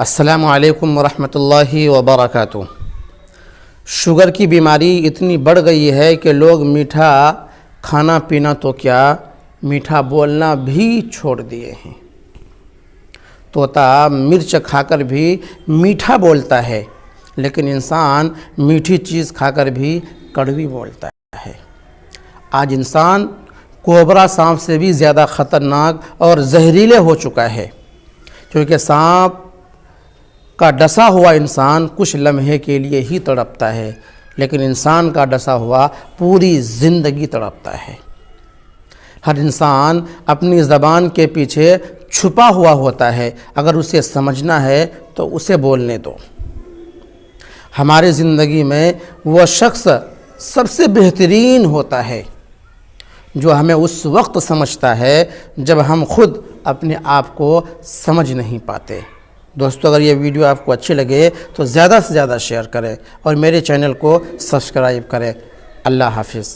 السلام علیکم ورحمۃ اللہ وبرکاتہ۔ شوگر کی بیماری اتنی بڑھ گئی ہے کہ لوگ میٹھا کھانا پینا تو کیا میٹھا بولنا بھی چھوڑ دیے ہیں۔ طوطا مرچ کھا کر بھی میٹھا بولتا ہے، لیکن انسان میٹھی چیز کھا کر بھی کڑوی بولتا ہے۔ آج انسان کوبرا سانپ سے بھی زیادہ خطرناک اور زہریلے ہو چکا ہے، کیونکہ سانپ کا ڈسا ہوا انسان کچھ لمحے کے لیے ہی تڑپتا ہے، لیکن انسان کا ڈسا ہوا پوری زندگی تڑپتا ہے۔ ہر انسان اپنی زبان کے پیچھے چھپا ہوا ہوتا ہے، اگر اسے سمجھنا ہے تو اسے بولنے دو۔ ہماری زندگی میں وہ شخص سب سے بہترین ہوتا ہے جو ہمیں اس وقت سمجھتا ہے جب ہم خود اپنے آپ کو سمجھ نہیں پاتے۔ دوستو، اگر یہ ویڈیو آپ کو اچھی لگے تو زیادہ سے زیادہ شیئر کریں اور میرے چینل کو سبسکرائب کریں۔ اللہ حافظ۔